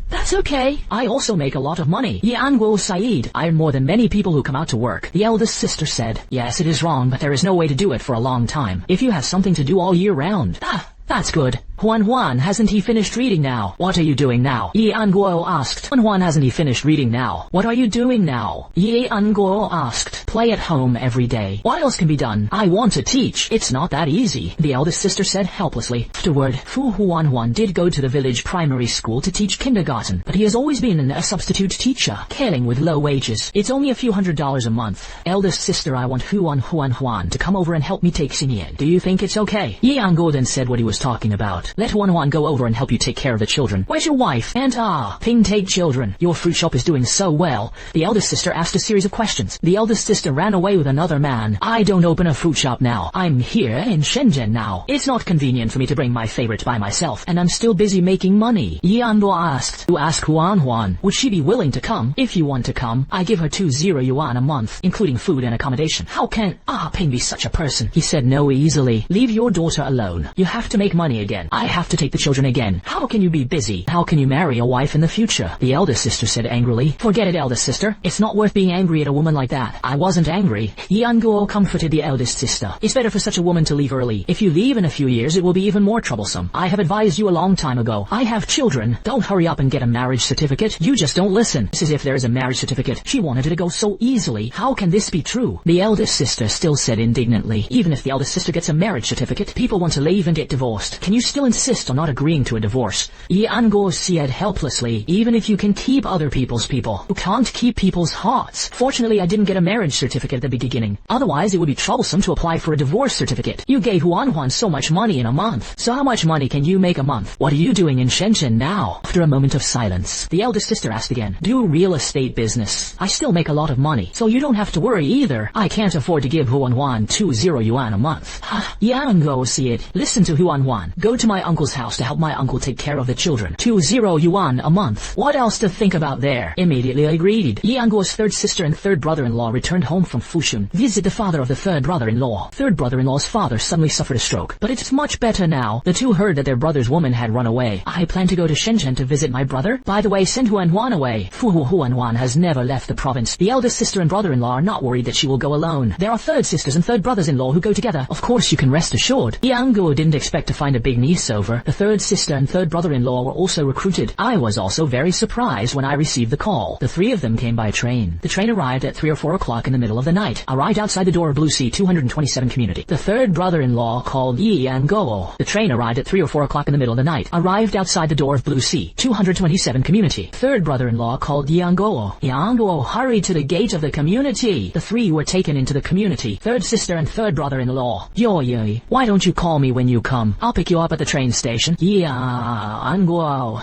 That's okay. I also make a lot of money. Ye Anguo Said, I earn more than many people who come out to work. The eldest sister said, yes, it is wrong, but there is no way to do it for a long time. If you have something to do all year round. That's good. Huan, hasn't he finished reading now? What are you doing now? Ye Anguo asked. Huan, hasn't he finished reading now? What are you doing now? Ye Anguo asked. Play at home every day. What else can be done? I want to teach. It's not that easy, the eldest sister said helplessly. Afterward, Fu Huanhuan did go to the village primary school to teach kindergarten, but he has always been a substitute teacher, caring with low wages. It's only a few $100s a month. Eldest sister, I want Huan to come over and help me take Xinyan. Do you think it's okay? Ye Anguo then said what he was talking about. Let Huan go over and help you take care of the children. Where's your wife? Aunt Ping take children. Your fruit shop is doing so well. The eldest sister asked a series of questions. The eldest sister ran away with another man. I don't open a fruit shop now. I'm here in Shenzhen now. It's not convenient for me to bring my favorite by myself, and I'm still busy making money. Ye Anguo asked to ask Huan, would she be willing to come? If you want to come, I give her 20 yuan a month, including food and accommodation. How can Ping be such a person? He said no easily. Leave your daughter alone. You have to make money again. I have to take the children again. How can you be busy? How can you marry a wife in the future? The eldest sister said angrily. Forget it, eldest sister. It's not worth being angry at a woman like that. I wasn't angry. Ye Anguo comforted the eldest sister. It's better for such a woman to leave early. If you leave in a few years, it will be even more troublesome. I have advised you a long time ago. I have children. Don't hurry up and get a marriage certificate. You just don't listen. It's as if there is a marriage certificate. She wanted it to go so easily. How can this be true? The eldest sister still said indignantly. Even if the eldest sister gets a marriage certificate, people want to leave and get divorced. Can you still insist on not agreeing to a divorce? Ye Anguo said helplessly. Even if you can keep other people's people, you can't keep people's hearts. Fortunately, I didn't get a marriage certificate at the beginning. Otherwise, it would be troublesome to apply for a divorce certificate. You gave Huan so much money in a month. So how much money can you make a month? What are you doing in Shenzhen now? After a moment of silence, the eldest sister asked again. Do real estate business. I still make a lot of money, so you don't have to worry either. I can't afford to give Huan 20 yuan a month. Ye Anguo said, listen to Huan. Go to my my uncle's house to help my uncle take care of the children. 20 yuan a month. What else to think about there? Immediately I agreed. Yi Anguo's third sister and third brother-in-law returned home from Fushun. Visit the father of the third brother-in-law. Third brother-in-law's father suddenly suffered a stroke, but it's much better now. The two heard that their brother's woman had run away. I plan to go to Shenzhen to visit my brother. By the way, send Huanhuan away. Huanhuan has never left the province. The eldest sister and brother-in-law are not worried that she will go alone. There are third sisters and third brothers-in-law who go together. Of course you can rest assured. Anguo didn't expect to find a big niece over. The third sister and third brother-in-law were also recruited. I was also very surprised when I received the call. The three of them came by train. The train arrived at 3 or 4 o'clock in the middle of the night. Arrived outside the door of Blue Sea 227 community. The third brother-in-law called Yi Anguo. The train arrived at 3 or 4 o'clock in the middle of the night. Arrived outside the door of Blue Sea 227 community. Third brother-in-law called Yi Anguo. Yi Anguo hurried to the gate of the community. The three were taken into the community. Third sister and third brother-in-law. Yo, why don't you call me when you come? I'll pick you up at the train station. Yeah, Anguo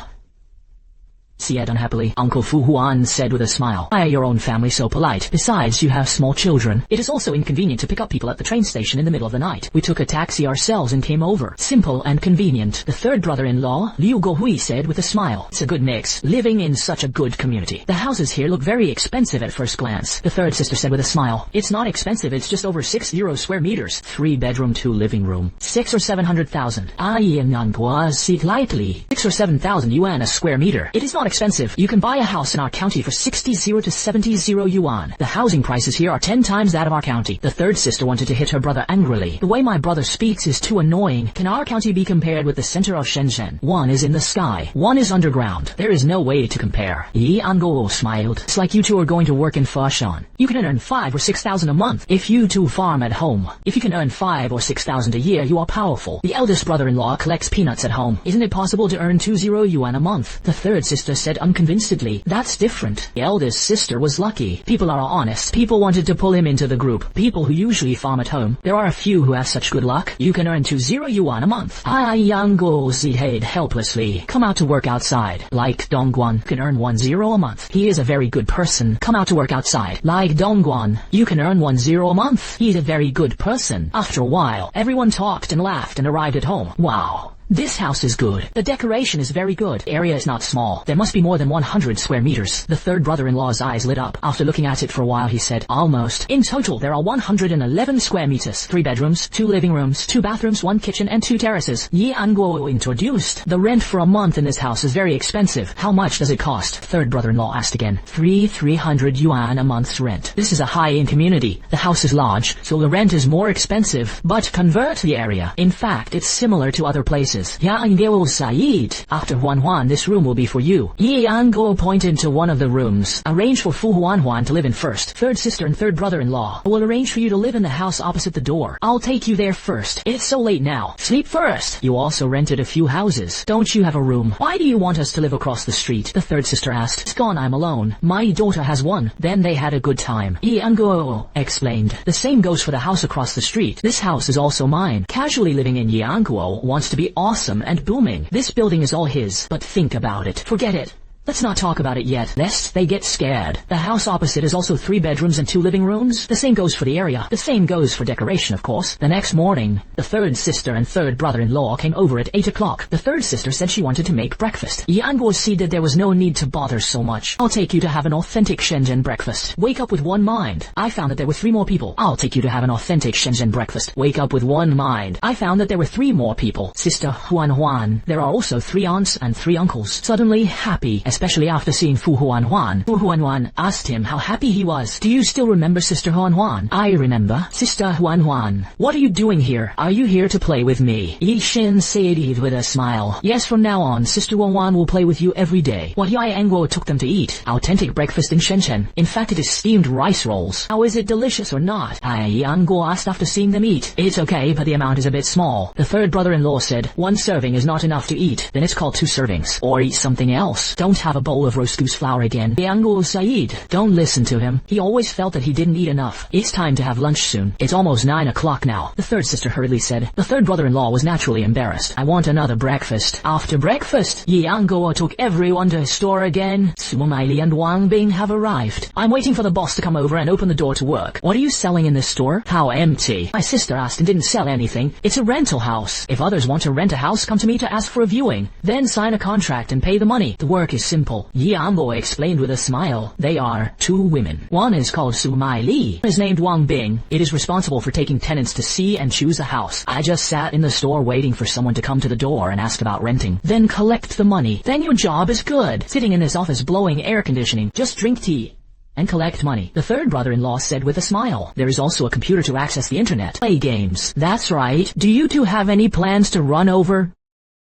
said unhappily. Uncle Fu Huan said with a smile. Why are your own family so polite? Besides, you have small children. It is also inconvenient to pick up people at the train station in the middle of the night. We took a taxi ourselves and came over. Simple and convenient. The third brother-in-law, Liu Gohui, said with a smile. It's a good mix. Living in such a good community. The houses here look very expensive at first glance. The third sister said with a smile. It's not expensive, it's just over 6 square meters. 3 bedroom, 2 living room. 6 or 700,000. Anguo said lightly. 6 or 7,000 yuan a square meter. It is not expensive. You can buy a house in our county for 60 to 70 yuan. The housing prices here are 10 times that of our county. The third sister wanted to hit her brother angrily. The way my brother speaks is too annoying. Can our county be compared with the center of Shenzhen? One is in the sky, one is underground. There is no way to compare. Yi Anguo smiled. It's like you two are going to work in Foshan. You can earn 5 or 6,000 a month if you two farm at home. If you can earn 5 or 6,000 a year, you are powerful. The eldest brother-in-law collects peanuts at home. Isn't it possible to earn 20 yuan a month? The third sister said unconvincedly. That's different. The eldest sister was lucky. People are honest. People wanted to pull him into the group. People who usually farm at home. There are a few who have such good luck. You can earn 20 yuan a month. Anguo said helplessly. Come out to work outside. Like Dongguan can earn 10 a month. He is a very good person. Come out to work outside. Like Dongguan, you can earn 10 a month. He's a very good person. After a while, everyone talked and laughed and arrived at home. Wow. This house is good. The decoration is very good. The area is not small. There must be more than 100 square meters. The third brother-in-law's eyes lit up. After looking at it for a while, he said, almost. In total, there are 111 square meters. 3 bedrooms, 2 living rooms, 2 bathrooms, 1 kitchen, and 2 terraces. Yi Anguo introduced. The rent for a month in this house is very expensive. How much does it cost? Third brother-in-law asked again. 300 yuan a month's rent. This is a high-end community. The house is large, so the rent is more expensive. But convert the area. In fact, it's similar to other places. Ya Anguo said. After Huanhuan, this room will be for you. Yi Anguo pointed to one of the rooms. Arrange for Fu Huanhuan to live in first. Third sister and third brother-in-law. I will arrange for you to live in the house opposite the door. I'll take you there first. It's so late now. Sleep first. You also rented a few houses. Don't you have a room? Why do you want us to live across the street? The third sister asked. It's gone, I'm alone. My daughter has one. Then they had a good time. Yi Anguo explained. The same goes for the house across the street. This house is also mine. Casually living in Yi Anguo wants to be awesome and booming. This building is all his. But think about it. Forget it. Let's not talk about it yet, lest they get scared. The house opposite is also 3 bedrooms and 2 living rooms. The same goes for the area. The same goes for decoration, of course. The next morning, the third sister and third brother-in-law came over at 8 o'clock. The third sister said she wanted to make breakfast. Anguo said that there was no need to bother so much. I'll take you to have an authentic Shenzhen breakfast. Wake up with one mind. I found that there were 3 more people. I'll take you to have an authentic Shenzhen breakfast. Wake up with one mind. I found that there were 3 more people. Sister Huanhuan. There are also 3 aunts and 3 uncles. Suddenly happy, especially after seeing Fu Huanhuan. Fu Huanhuan asked him how happy he was. Do you still remember Sister Huanhuan? I remember. Sister Huanhuan. What are you doing here? Are you here to play with me? Yi Xin said with a smile. Yes, from now on, Sister Huanhuan will play with you every day. What Yi Anguo took them to eat. Authentic breakfast in Shenzhen. In fact, it is steamed rice rolls. How is it delicious or not? Yi Anguo asked after seeing them eat. It's okay, but the amount is a bit small. The third brother-in-law said, 1 serving is not enough to eat. Then it's called 2 servings. Or eat something else. Don't have a bowl of roast goose flour again. Anguo said, don't listen to him. He always felt that he didn't eat enough. It's time to have lunch soon. It's almost 9 o'clock now, the third sister hurriedly said. The third brother-in-law was naturally embarrassed. I want another breakfast. After breakfast, Anguo took everyone to his store again. Sumili and Wang Bing have arrived. I'm waiting for the boss to come over and open the door to work. What are you selling in this store? How empty. My sister asked and didn't sell anything. It's a rental house. If others want to rent a house, come to me to ask for a viewing. Then sign a contract and pay the money. The work is simple. Anguo explained with a smile. They are 2 women. One is called Sumili. Is named Wang Bing. It is responsible for taking tenants to see and choose a house. I just sat in the store waiting for someone to come to the door and ask about renting. Then collect the money. Then your job is good. Sitting in this office blowing air conditioning. Just drink tea and collect money. The third brother-in-law said with a smile. There is also a computer to access the internet. Play games. That's right. Do you two have any plans to run over?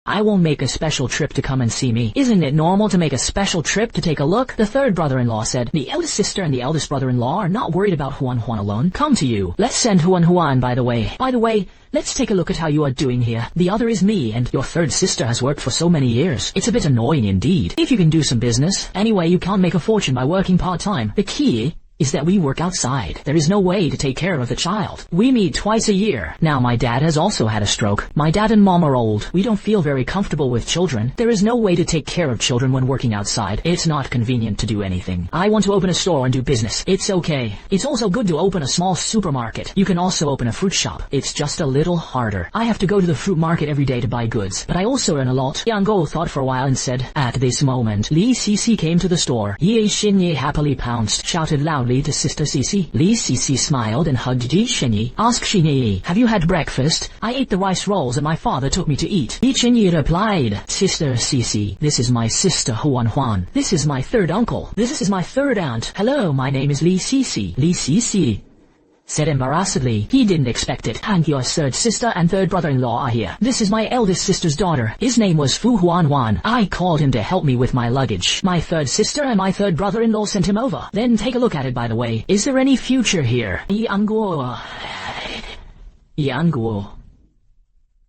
I will make a special trip to come and see me. Isn't it normal to make a special trip to take a look? The third brother-in-law said. The eldest sister and the eldest brother-in-law are not worried about Huan alone. Come to you. Let's send Huan by the way. By the way, let's take a look at how you are doing here. The other is me, and your third sister has worked for so many years. It's a bit annoying indeed. If you can do some business. Anyway, you can't make a fortune by working part-time. The key is that we work outside. There is no way to take care of the child. We meet twice a year. Now my dad has also had a stroke. My dad and mom are old. We don't feel very comfortable with children. There is no way to take care of children when working outside. It's not convenient to do anything. I want to open a store and do business. It's okay. It's also good to open a small supermarket. You can also open a fruit shop. It's just a little harder. I have to go to the fruit market every day to buy goods, but I also earn a lot. Anguo thought for a while and said, at this moment, Li Cici came to the store. Ye Xinye happily pounced, shouted loudly to Sister Cici. Li Cici smiled and hugged Ji Xinyi. Asked Xinyi, have you had breakfast? I ate the rice rolls that my father took me to eat. Ji Xinyi replied, Sister Cici, this is my sister Huan. This is my third uncle. This is my third aunt. Hello, my name is Li Cici. Li Cici said embarrassedly. He didn't expect it. And your third sister and third brother-in-law are here. This is my eldest sister's daughter. His name was Fu Huan. I called him to help me with my luggage. My third sister and my third brother-in-law sent him over. Then take a look at it by the way. Is there any future here? Anguo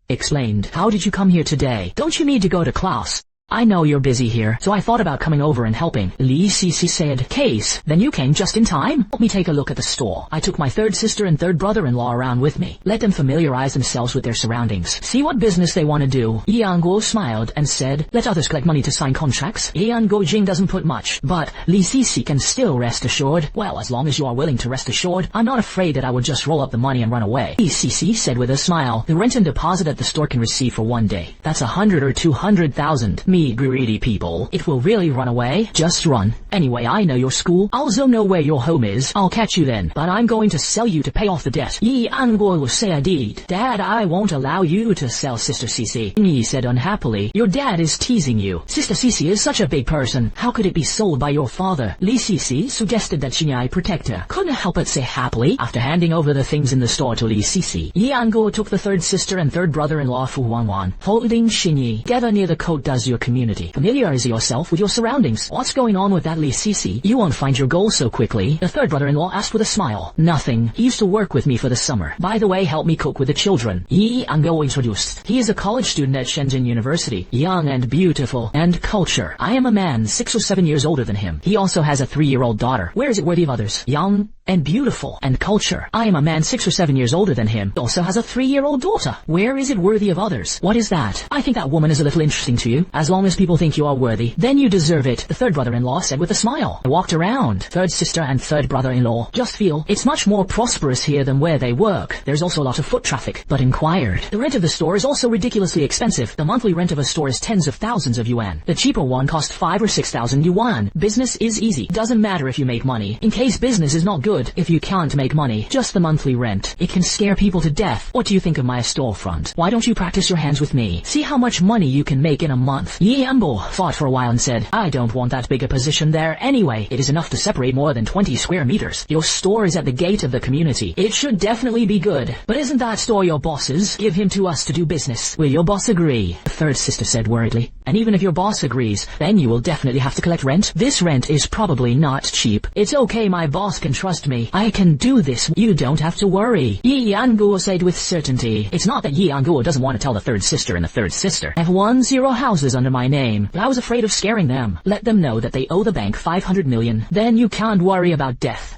explained. How did you come here today? Don't you need to go to class? I know you're busy here, so I thought about coming over and helping. Li Cici said. Case, then you came just in time? Let me take a look at the store. I took my third sister and third brother-in-law around with me. Let them familiarize themselves with their surroundings. See what business they want to do. Anguo smiled and said, let others collect money to sign contracts. Anguo Jing doesn't put much, but Li Cici can still rest assured. Well, as long as you are willing to rest assured, I'm not afraid that I would just roll up the money and run away. Li Cici said with a smile. The rent and deposit at the store can receive for 1 day. That's 100 or 200,000. Greedy people. It will really run away. Just run. Anyway, I know your school. I also know where your home is. I'll catch you then. But I'm going to sell you to pay off the debt. Anguo said. Dad, I won't allow you to sell Sister Cici. Yi said unhappily. Your dad is teasing you. Sister Cici is such a big person. How could it be sold by your father? Li Cici suggested that Xinyi protect her. Couldn't help but say happily after handing over the things in the store to Li Cici. Anguo took the third sister and third brother-in-law Fu Huan, holding Xinyi. Gather near the coat does your community. Familiarize yourself with your surroundings. What's going on with that Li Cici? You won't find your goal so quickly. The third brother-in-law asked with a smile. Nothing. He used to work with me for the summer. By the way, help me cook with the children. Anguo introduced. He is a college student at Shenzhen University. Young and beautiful. And culture. I am a man 6 or 7 years older than him. He also has a 3-year-old daughter. Where is it worthy of others? Young and beautiful and culture. I am a man 6 or 7 years older than him. He also has a 3-year-old daughter. Where is it worthy of others? What is that? I think that woman is a little interesting to you. As long as people think you are worthy, then you deserve it, the third brother-in-law said with a smile. I walked around. Third sister and third brother-in-law. Just feel it's much more prosperous here than where they work. There's also a lot of foot traffic, but inquired. The rent of the store is also ridiculously expensive. The monthly rent of a store is tens of thousands of yuan. The cheaper one costs 5 or 6,000 yuan. Business is easy. Doesn't matter if you make money. In case business is not good, if you can't make money, just the monthly rent. It can scare people to death. What do you think of my storefront? Why don't you practice your hands with me? See how much money you can make in a month. Anguo thought for a while and said, I don't want that big a position there anyway. It is enough to separate more than 20 square meters. Your store is at the gate of the community. It should definitely be good. But isn't that store your boss's? Give him to us to do business. Will your boss agree? The third sister said worriedly. And even if your boss agrees, then you will definitely have to collect rent. This rent is probably not cheap. It's okay, my boss can trust Trust me, I can do this. You don't have to worry. Anguo said with certainty. It's not that Anguo doesn't want to tell the third sister and the third sister. I have 10 houses under my name, but I was afraid of scaring them. Let them know that they owe the bank 500 million. Then you can't worry about death.